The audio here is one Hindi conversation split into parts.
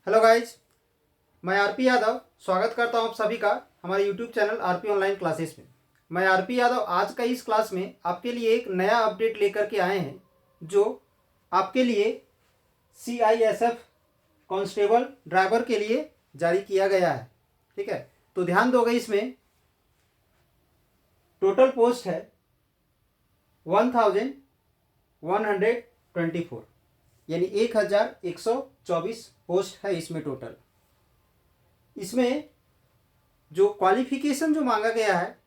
हेलो गाइज, मैं आरपी यादव स्वागत करता हूं आप सभी का हमारे YouTube channel RP online classes में। मैं आरपी यादव आज का इस क्लास में आपके लिए एक नया अपडेट लेकर के आए हैं जो आपके लिए सीआईएसएफ कांस्टेबल ड्राइवर के लिए जारी किया गया है। ठीक है, तो ध्यान दोगे, इसमें टोटल पोस्ट है 1124, यानी 1124 पोस्ट है इसमें टोटल। इसमें जो क्वालिफिकेशन जो मांगा गया है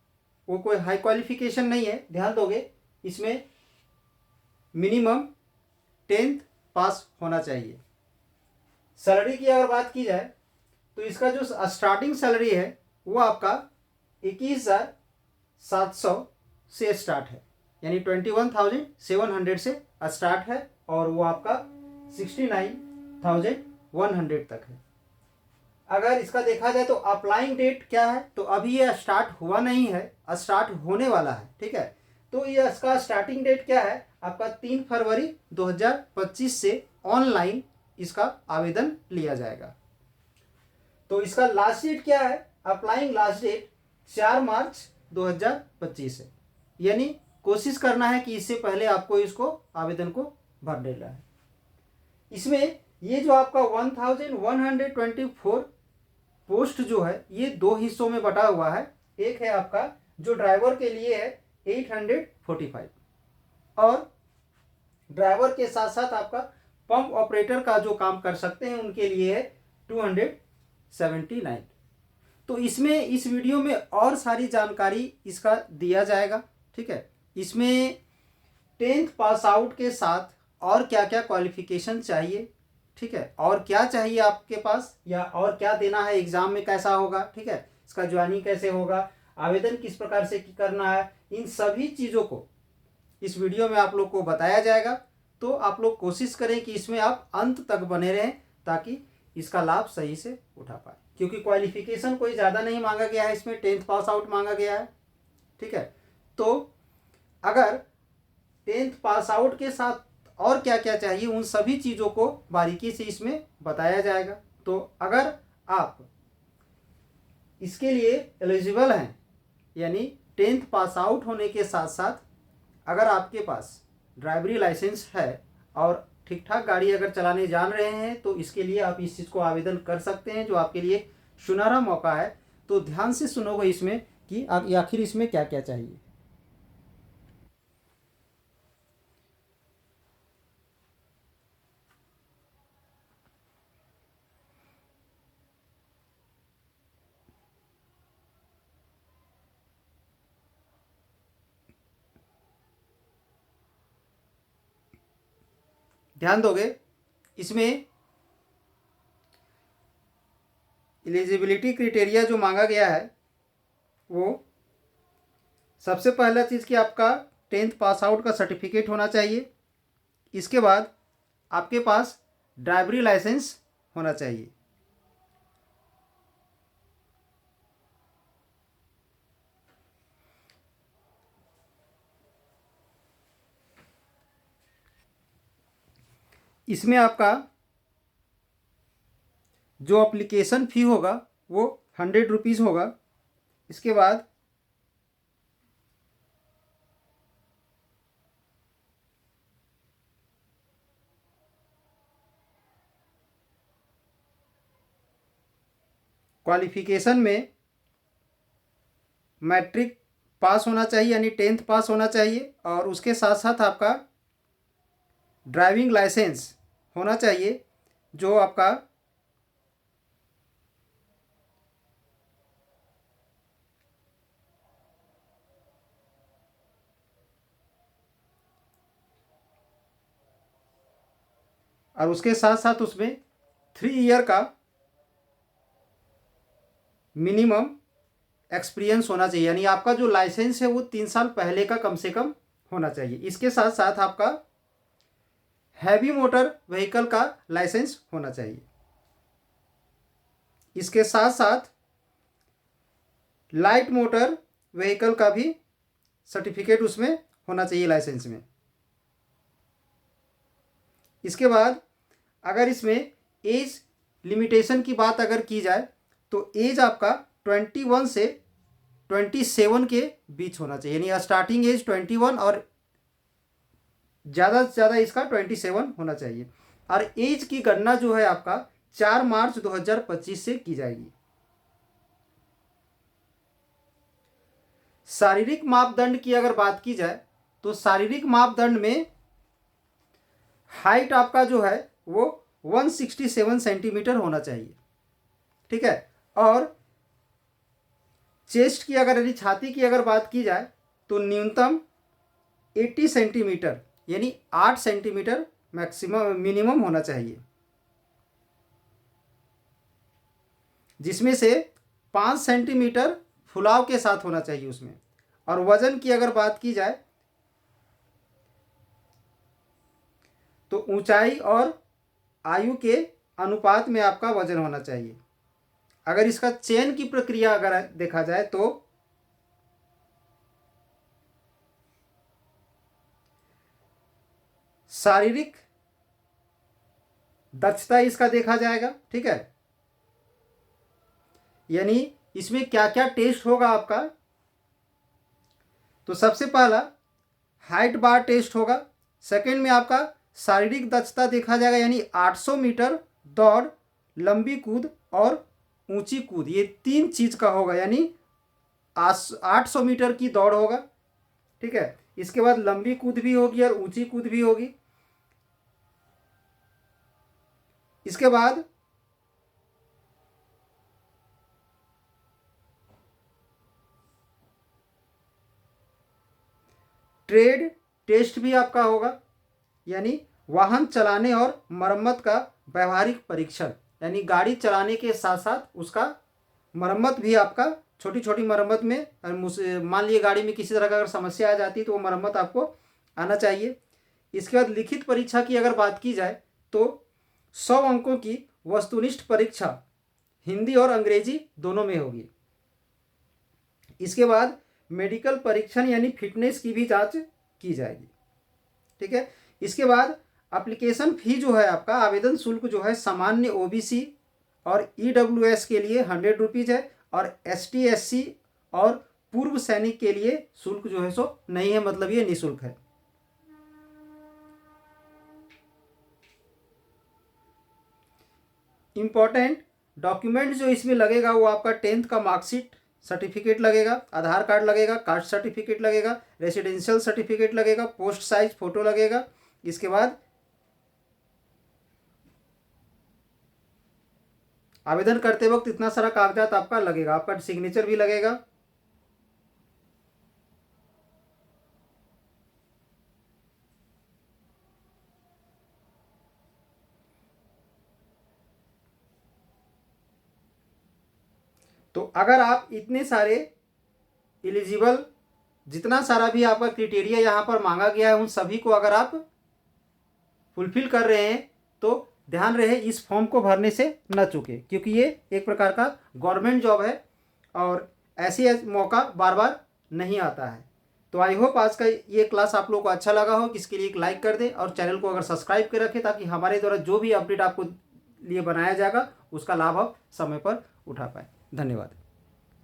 वो कोई हाई क्वालिफिकेशन नहीं है। ध्यान दोगे, इसमें मिनिमम 10th पास होना चाहिए। सैलरी की अगर बात की जाए तो इसका जो स्टार्टिंग सैलरी है वो आपका 21,700 से स्टार्ट है, यानी 21,700 से स्टार्ट है और वो आपका 69,100 तक है। अगर इसका देखा जाए तो अप्लाइंग डेट क्या है, तो अभी ये स्टार्ट हुआ नहीं है, स्टार्ट होने वाला है। ठीक है, तो ये इसका स्टार्टिंग डेट क्या है आपका 3 फरवरी 2025 से ऑनलाइन इसका आवेदन लिया जाएगा। तो इसका लास्ट डेट क्या है, अप्लाइंग लास्ट डेट 4 मार्च 2025 है, यानी कोशिश करना है कि इससे पहले आपको इसको आवेदन को भर देना है। इसमें ये जो आपका 1124 पोस्ट जो है ये 2 हिस्सों में बटा हुआ है। एक है आपका जो ड्राइवर के लिए है 845 और ड्राइवर के साथ साथ आपका पंप ऑपरेटर का जो काम कर सकते हैं उनके लिए है 279। तो इसमें इस वीडियो में और सारी जानकारी इसका दिया जाएगा। ठीक है, इसमें 10th पास आउट के साथ और क्या क्या क्वालिफिकेशन चाहिए, ठीक है, और क्या चाहिए आपके पास, या और क्या देना है एग्जाम में, कैसा होगा, ठीक है, इसका ज्वाइनिंग कैसे होगा, आवेदन किस प्रकार से करना है, इन सभी चीज़ों को इस वीडियो में आप लोग को बताया जाएगा। तो आप लोग कोशिश करें कि इसमें आप अंत तक बने रहें ताकि इसका लाभ सही से उठा पाए, क्योंकि क्वालिफिकेशन कोई ज़्यादा नहीं मांगा गया है, इसमें 10th पास आउट मांगा गया है। ठीक है, तो अगर 10th पास आउट के साथ और क्या क्या चाहिए उन सभी चीज़ों को बारीकी से इसमें बताया जाएगा। तो अगर आप इसके लिए एलिजिबल हैं, यानी 10th पास आउट होने के साथ साथ अगर आपके पास ड्राइवरी लाइसेंस है और ठीक ठाक गाड़ी अगर चलाने जान रहे हैं, तो इसके लिए आप इस चीज़ को आवेदन कर सकते हैं, जो आपके लिए सुनहरा मौका है। तो ध्यान से सुनोगे इसमें कि आखिर इसमें क्या क्या चाहिए। ध्यान दोगे, इसमें एलिजिबिलिटी क्राइटेरिया जो मांगा गया है वो सबसे पहला चीज़ कि आपका 10th पास आउट का सर्टिफिकेट होना चाहिए। इसके बाद आपके पास ड्राइवरी लाइसेंस होना चाहिए। इसमें आपका जो एप्लीकेशन फ़ी होगा वो 100 रुपीज़ होगा। इसके बाद क्वालिफिकेशन में मैट्रिक पास होना चाहिए, यानी 10th पास होना चाहिए, और उसके साथ साथ आपका ड्राइविंग लाइसेंस होना चाहिए जो आपका और उसके साथ साथ उसमें 3 ईयर का मिनिमम एक्सपीरियंस होना चाहिए, यानी आपका जो लाइसेंस है वो 3 साल पहले का कम से कम होना चाहिए। इसके साथ साथ आपका हैवी मोटर व्हीकल का लाइसेंस होना चाहिए। इसके साथ साथ लाइट मोटर व्हीकल का भी सर्टिफिकेट उसमें होना चाहिए लाइसेंस में। इसके बाद अगर इसमें एज लिमिटेशन की बात अगर की जाए तो एज आपका 21 से 27 के बीच होना चाहिए, यानी स्टार्टिंग एज 21 और ज़्यादा से ज़्यादा इसका 27 होना चाहिए। और एज की गणना जो है आपका 4 मार्च 2025 से की जाएगी। शारीरिक मापदंड की अगर बात की जाए तो शारीरिक मापदंड में हाइट आपका जो है वो 167 सेंटीमीटर होना चाहिए, ठीक है। और चेस्ट की अगर, यानी छाती की अगर बात की जाए तो न्यूनतम 80 सेंटीमीटर यानी 8 सेंटीमीटर मैक्सिमम मिनिमम होना चाहिए, जिसमें से 5 सेंटीमीटर फुलाव के साथ होना चाहिए उसमें। और वजन की अगर बात की जाए तो ऊंचाई और आयु के अनुपात में आपका वजन होना चाहिए। अगर इसका चयन की प्रक्रिया अगर देखा जाए तो शारीरिक दक्षता इसका देखा जाएगा, ठीक है। यानी इसमें क्या क्या टेस्ट होगा आपका, तो सबसे पहला हाइट बार टेस्ट होगा। सेकंड में आपका शारीरिक दक्षता देखा जाएगा, यानी 800 मीटर दौड़, लंबी कूद और ऊंची कूद, ये 3 चीज़ का होगा, यानी 800 मीटर की दौड़ होगा, ठीक है। इसके बाद लंबी कूद भी होगी और ऊंची कूद भी होगी। इसके बाद ट्रेड टेस्ट भी आपका होगा, यानी वाहन चलाने और मरम्मत का व्यवहारिक परीक्षण, यानी गाड़ी चलाने के साथ साथ उसका मरम्मत भी आपका, छोटी छोटी मरम्मत में, मान लीजिए गाड़ी में किसी तरह का अगर समस्या आ जाती है तो वो मरम्मत आपको आना चाहिए। इसके बाद लिखित परीक्षा की अगर बात की जाए तो 100 अंकों की वस्तुनिष्ठ परीक्षा हिंदी और अंग्रेजी दोनों में होगी। इसके बाद मेडिकल परीक्षण यानी फिटनेस की भी जांच की जाएगी, ठीक है। इसके बाद एप्लीकेशन फ़ी जो है आपका, आवेदन शुल्क जो है सामान्य ओबीसी और ईडब्ल्यूएस के लिए 100 रुपीज़ है, और एसटी एससी और पूर्व सैनिक के लिए शुल्क जो है सो नहीं है, मतलब ये निःशुल्क है। इम्पॉर्टेंट डॉक्यूमेंट जो इसमें लगेगा वो आपका 10th का मार्कशीट सर्टिफिकेट लगेगा, आधार कार्ड लगेगा, कास्ट सर्टिफिकेट लगेगा, रेसिडेंशियल सर्टिफिकेट लगेगा, पोस्ट साइज फ़ोटो लगेगा। इसके बाद आवेदन करते वक्त इतना सारा कागजात आपका लगेगा, आपका सिग्नेचर भी लगेगा। तो अगर आप इतने सारे एलिजिबल, जितना सारा भी आपका क्राइटेरिया यहाँ पर मांगा गया है, उन सभी को अगर आप फुलफिल कर रहे हैं तो ध्यान रहे इस फॉर्म को भरने से न चूकें, क्योंकि ये एक प्रकार का गवर्नमेंट जॉब है और ऐसे मौका बार बार नहीं आता है। तो आई होप आज का ये क्लास आप लोगों को अच्छा लगा हो, इसके लिए एक लाइक कर दें और चैनल को अगर सब्सक्राइब कर रखें, ताकि हमारे द्वारा जो भी अपडेट आपको लिए बनाया जाएगा उसका लाभ आप समय पर उठा पाए। धन्यवाद।